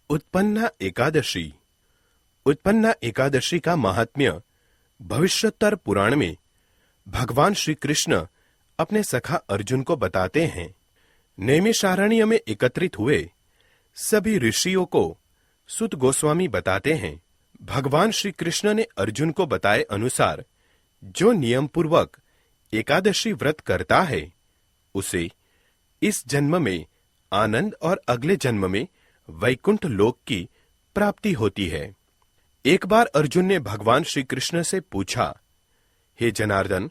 उत्पन्ना एकादशी। उत्पन्ना एकादशी का महात्म्य भविष्योत्तर पुराण में भगवान श्री कृष्ण अपने सखा अर्जुन को बताते हैं। नैमिषारण्य में एकत्रित हुए सभी ऋषियों को सुत गोस्वामी बताते हैं, भगवान श्री कृष्ण ने अर्जुन को बताए अनुसार जो नियम पूर्वक एकादशी व्रत करता है उसे इस जन्म में आनंद और अगले जन्म में वैकुंठ लोक की प्राप्ति होती है। एक बार अर्जुन ने भगवान श्री कृष्ण से पूछा, हे जनार्दन,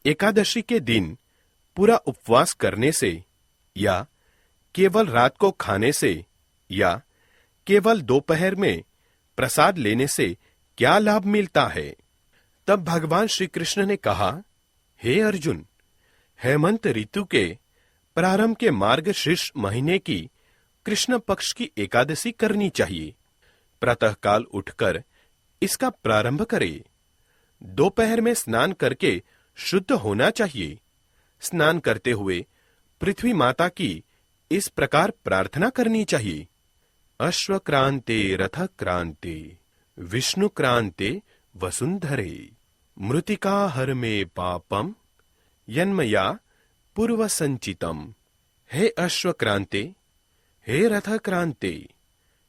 एकादशी के दिन पूरा उपवास करने से या केवल रात को खाने से या केवल दोपहर में प्रसाद लेने से क्या लाभ मिलता है? तब भगवान श्री कृष्ण ने कहा, हे अर्जुन, हेमंत ऋतु के प्रारंभ के मार्गशीर्ष महीने की कृष्ण पक्ष की एकादशी करनी चाहिए। प्रातःकाल उठकर इसका प्रारंभ करे। दोपहर में स्नान करके शुद्ध होना चाहिए। स्नान करते हुए पृथ्वी माता की इस प्रकार प्रार्थना करनी चाहिए, अश्वक्रांते रथक्रांते विष्णुक्रांते वसुंधरे मृतिका हर में पापम यन्मया पूर्व संचितम। हे अश्वक्रांते, हे रथक्रांते,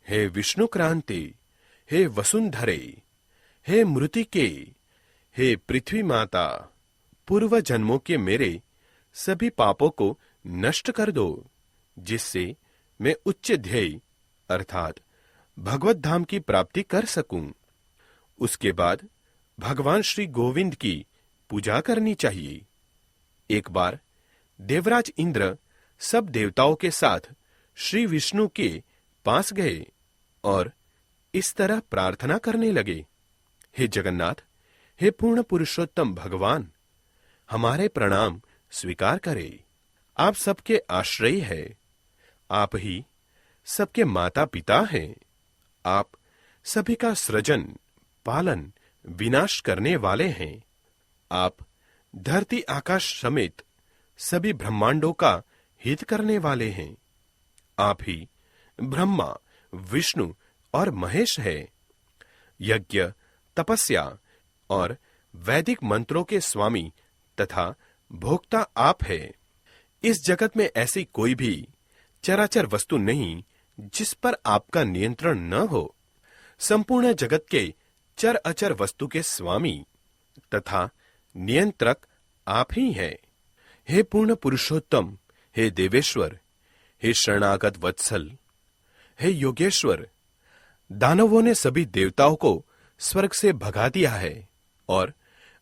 हे विष्णुक्रांते, हे वसुंधरे, हे मृतिके, हे पृथ्वी माता, पूर्व जन्मों के मेरे सभी पापों को नष्ट कर दो, जिससे मैं उच्च ध्येय अर्थात भगवत धाम की प्राप्ति कर सकूं। उसके बाद भगवान श्री गोविंद की पूजा करनी चाहिए। एक बार देवराज इंद्र सब देवताओं के साथ श्री विष्णु के पास गए और इस तरह प्रार्थना करने लगे, हे जगन्नाथ, हे पूर्ण पुरुषोत्तम भगवान, हमारे प्रणाम स्वीकार करें। आप सबके आश्रय है, आप ही सबके माता पिता हैं, आप सभी का सृजन पालन विनाश करने वाले हैं। आप धरती आकाश समेत सभी ब्रह्मांडों का हित करने वाले हैं। आप ही ब्रह्मा, विष्णु और महेश है। यज्ञ, तपस्या और वैदिक मंत्रों के स्वामी तथा भोक्ता आप है। इस जगत में ऐसी कोई भी चराचर वस्तु नहीं जिस पर आपका नियंत्रण न हो। संपूर्ण जगत के चर अचर वस्तु के स्वामी तथा नियंत्रक आप ही हैं। हे पूर्ण पुरुषोत्तम, हे देवेश्वर, हे शरणागत वत्सल, हे योगेश्वर, दानवों ने सभी देवताओं को स्वर्ग से भगा दिया है और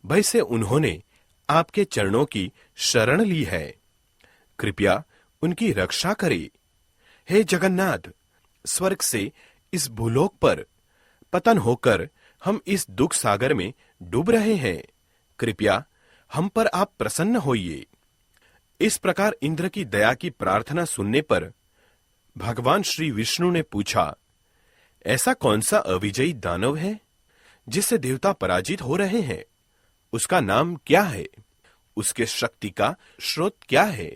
भय से उन्होंने आपके चरणों की शरण ली है। कृपया उनकी रक्षा करे। हे जगन्नाथ, स्वर्ग से इस भूलोक पर पतन होकर हम इस दुख सागर में डूब रहे हैं। कृपया हम पर आप प्रसन्न होइए। इस प्रकार इंद्र की दया की प्रार्थना सुनने पर भगवान श्री विष्णु ने पूछा, ऐसा कौन सा अविजयी दानव है जिससे देवता पराजित हो रहे हैं? उसका नाम क्या है? उसके शक्ति का स्रोत क्या है?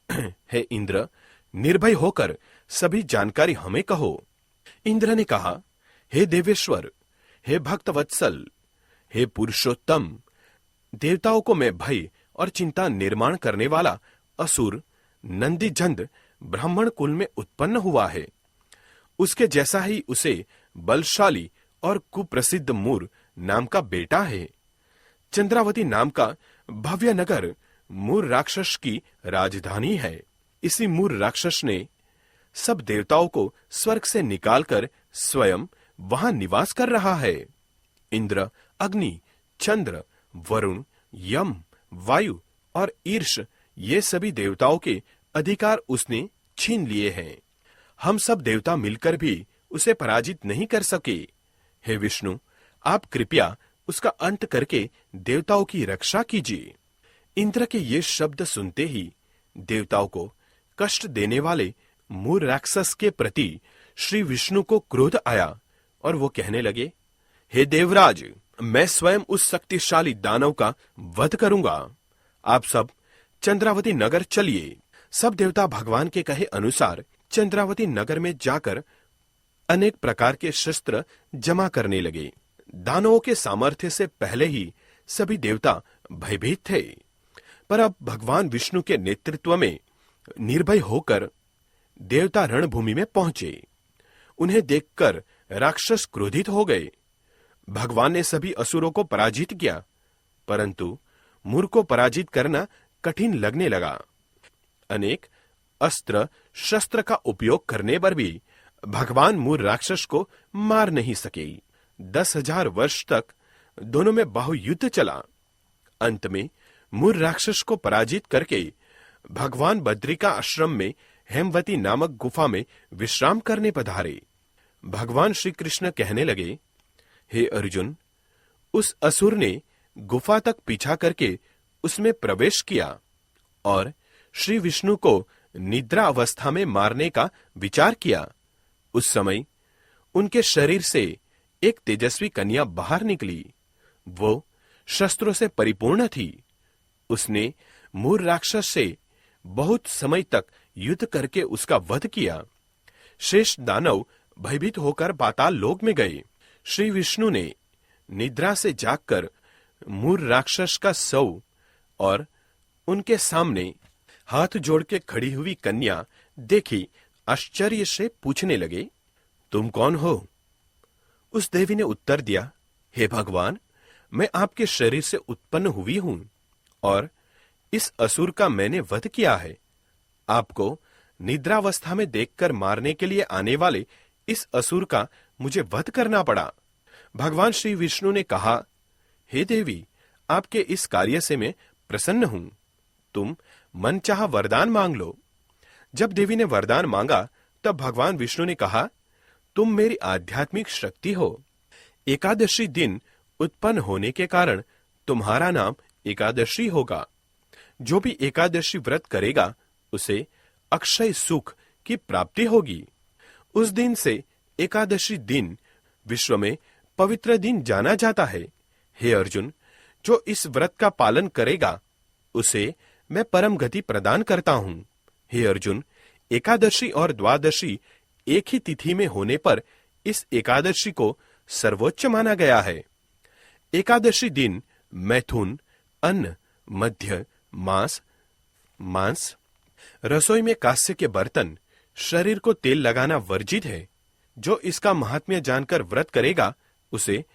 हे इंद्र, निर्भय होकर सभी जानकारी हमें कहो। इंद्र ने कहा, हे देवेश्वर, हे भक्तवत्सल, हे पुरुषोत्तम, देवताओं को मैं भय और चिंता निर्माण करने वाला असुर नंदीजंद ब्राह्मण कुल में उत्पन्न हुआ है। उसके जैसा ही उसे बलशाली और कुप्रसिद्ध मूर नाम का बेटा है। चंद्रावती नाम का भव्य नगर मूर राक्षस की राजधानी है। इसी मूर राक्षस ने सब देवताओं को स्वर्ग से निकालकर स्वयं वहां निवास कर रहा है। इंद्र, अग्नि, चंद्र, वरुण, यम, वायु और ईर्ष ये सभी देवताओं के अधिकार उसने छीन लिए हैं। हम सब देवता मिलकर भी उसे पराजित नहीं कर सके। हे विष्णु, आप कृपया उसका अंत करके देवताओं की रक्षा कीजिए। इंद्र के ये शब्द सुनते ही देवताओं को कष्ट देने वाले मूर राक्षस के प्रति श्री विष्णु को क्रोध आया और वो कहने लगे, हे देवराज, मैं स्वयं उस शक्तिशाली दानव का वध करूंगा। आप सब चंद्रावती नगर चलिए। सब देवता भगवान के कहे अनुसार चंद्रावती नगर में जाकर अनेक प्रकार के शस्त्र जमा करने लगे। दानवों के सामर्थ्य से पहले ही सभी देवता भयभीत थे, पर अब भगवान विष्णु के नेतृत्व में निर्भय होकर देवता रणभूमि में पहुंचे। उन्हें देखकर राक्षस क्रोधित हो गए। भगवान ने सभी असुरों को पराजित किया, परंतु मुर को पराजित करना कठिन लगने लगा। अनेक अस्त्र शस्त्र का उपयोग करने पर भी भगवान मुर राक्षस को मार नहीं सके। 10,000 वर्ष तक दोनों में बाहुयुद्ध चला। अंत में मुर राक्षस को पराजित करके भगवान बद्रिका आश्रम में हेमवती नामक गुफा में विश्राम करने पधारे। भगवान श्री कृष्ण कहने लगे, हे अर्जुन, उस असुर ने गुफा तक पीछा करके उसमें प्रवेश किया और श्री विष्णु को निद्रा अवस्था में मारने का विचार किया। उस समय उनके शरीर से एक तेजस्वी कन्या बाहर निकली। वो शस्त्रों से परिपूर्ण थी। उसने मूर राक्षस से बहुत समय तक युद्ध करके उसका वध किया। शेष दानव भयभीत होकर पाताल लोक में गए। श्री विष्णु ने निद्रा से जागकर मूर राक्षस का शव और उनके सामने हाथ जोड़ के खड़ी हुई कन्या देखी आश्चर्य से पूछने लगे, तुम कौन हो? उस देवी ने उत्तर दिया, हे भगवान, मैं आपके शरीर से उत्पन्न हुई हूं और इस असुर का मैंने वध किया है। आपको निद्रावस्था में देखकर मारने के लिए आने वाले इस असुर का मुझे वध करना पड़ा। भगवान श्री विष्णु ने कहा, हे देवी, आपके इस कार्य से मैं प्रसन्न हूं। तुम मनचाहा वरदान मांग लो। जब देवी ने वरदान मांगा तब भगवान विष्णु ने कहा, तुम मेरी आध्यात्मिक शक्ति हो। एकादशी दिन उत्पन्न होने के कारण तुम्हारा नाम एकादशी होगा। जो भी एकादशी व्रत करेगा उसे अक्षय सुख की प्राप्ति होगी। उस दिन से एकादशी दिन विश्व में पवित्र दिन जाना जाता है। हे अर्जुन, जो इस व्रत का पालन करेगा उसे मैं परम गति प्रदान करता हूं। हे अर्जुन, एकादशी और द्वादशी एक ही तिथि में होने पर इस एकादशी को सर्वोच्च माना गया है। एकादशी दिन मैथुन, अन्न, मद्य, मांस, रसोई में कांस्य के बर्तन, शरीर को तेल लगाना वर्जित है। जो इसका महात्म्य जानकर व्रत करेगा उसे